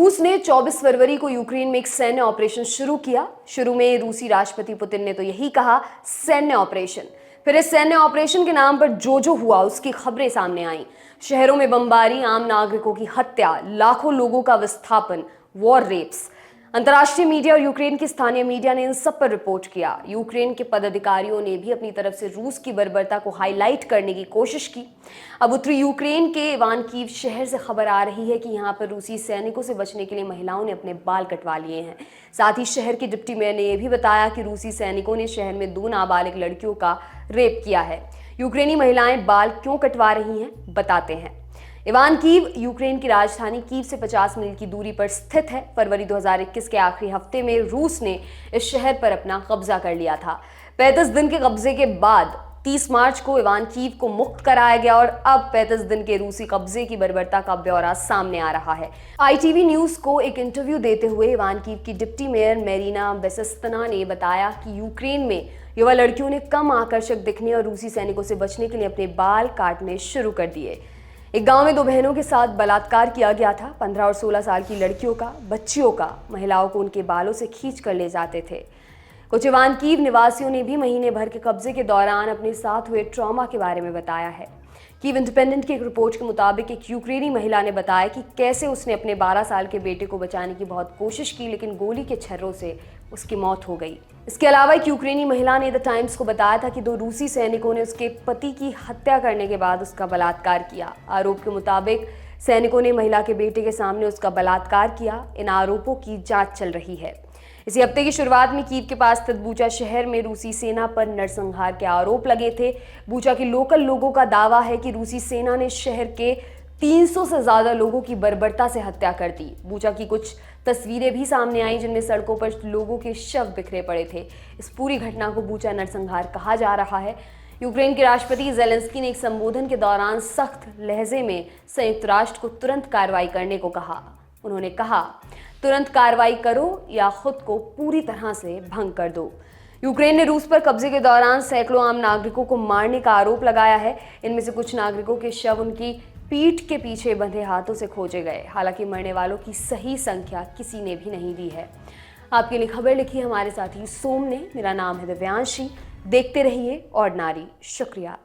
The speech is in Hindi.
रूस ने 24 फरवरी को यूक्रेन में एक सैन्य ऑपरेशन शुरू किया। शुरू में रूसी राष्ट्रपति पुतिन ने तो यही कहा, सैन्य ऑपरेशन। फिर इस सैन्य ऑपरेशन के नाम पर जो हुआ उसकी खबरें सामने आईं। शहरों में बमबारी, आम नागरिकों की हत्या, लाखों लोगों का विस्थापन, वॉर रेप्स। अंतर्राष्ट्रीय मीडिया और यूक्रेन की स्थानीय मीडिया ने इन सब पर रिपोर्ट किया। यूक्रेन के पदाधिकारियों ने भी अपनी तरफ से रूस की बर्बरता को हाईलाइट करने की कोशिश की। अब उत्तरी यूक्रेन के इवानकीव शहर से खबर आ रही है कि यहाँ पर रूसी सैनिकों से बचने के लिए महिलाओं ने अपने बाल कटवा लिए हैं। साथ ही शहर के डिप्टी मेयर ने यह भी बताया कि रूसी सैनिकों ने शहर में 2 नाबालिग लड़कियों का रेप किया है। यूक्रेनी महिलाएं बाल क्यों कटवा रही हैं, बताते हैं। इवानकीव यूक्रेन की राजधानी कीव से 50 मील की दूरी पर स्थित है। फरवरी 2021 के आखिरी हफ्ते में रूस ने इस शहर पर अपना कब्जा कर लिया था। 35 दिन के कब्जे के बाद 30 मार्च को इवानकीव को मुक्त कराया गया और अब 35 दिन के रूसी कब्जे की बर्बरता का ब्यौरा सामने आ रहा है। ITV न्यूज को एक इंटरव्यू देते हुए इवानकीव की डिप्टी मेयर मेरीना बेसेस्तना ने बताया कि यूक्रेन में युवा लड़कियों ने कम आकर्षक दिखने और रूसी सैनिकों से बचने के लिए अपने बाल काटने शुरू कर दिए। एक गांव में 2 बहनों के साथ बलात्कार किया गया था। 15 और 16 साल की लड़कियों का, बच्चियों का, महिलाओं को उनके बालों से खींच कर ले जाते थे। कुछ इवानकीव निवासियों ने भी महीने भर के कब्जे के दौरान अपने साथ हुए ट्रॉमा के बारे में बताया है। कीव इंडिपेंडेंट की एक रिपोर्ट के मुताबिक एक यूक्रेनी महिला ने बताया कि कैसे उसने अपने 12 साल के बेटे को बचाने की बहुत कोशिश की, लेकिन गोली के छर्रों से उसकी मौत हो गई। इसके अलावा एक यूक्रेनी महिला ने द टाइम्स को बताया था कि 2 रूसी सैनिकों ने उसके पति की हत्या करने के बाद उसका बलात्कार किया। आरोप के मुताबिक सैनिकों ने महिला के बेटे के सामने उसका बलात्कार किया। इन आरोपों की जांच चल रही है। इसी हफ्ते की शुरुआत में कीव के पास स्थित बूचा शहर में रूसी सेना पर नरसंहार के आरोप लगे थे। बूचा के लोकल लोगों का दावा है कि रूसी सेना ने शहर के 300 से ज्यादा लोगों की बर्बरता से हत्या कर दी। बूचा की कुछ तस्वीरें भी सामने आई जिनमें सड़कों पर लोगों के शव बिखरे पड़े थे। इस पूरी घटना को बूचा नरसंहार कहा जा रहा है। यूक्रेन के राष्ट्रपति ज़ेलेंस्की ने एक संबोधन के दौरान सख्त लहजे में संयुक्त राष्ट्र को तुरंत कार्रवाई करने को कहा। उन्होंने कहा, तुरंत कार्रवाई करो या खुद को पूरी तरह से भंग कर दो। यूक्रेन ने रूस पर कब्जे के दौरान सैकड़ों आम नागरिकों को मारने का आरोप लगाया है। इनमें से कुछ नागरिकों के शव उनकी पीठ के पीछे बंधे हाथों से खोजे गए। हालांकि मरने वालों की सही संख्या किसी ने भी नहीं दी है। आपके लिए खबर लिखी हमारे साथी सोम ने। मेरा नाम है दिव्यांशी। देखते रहिए ऑर्डिनरी। शुक्रिया।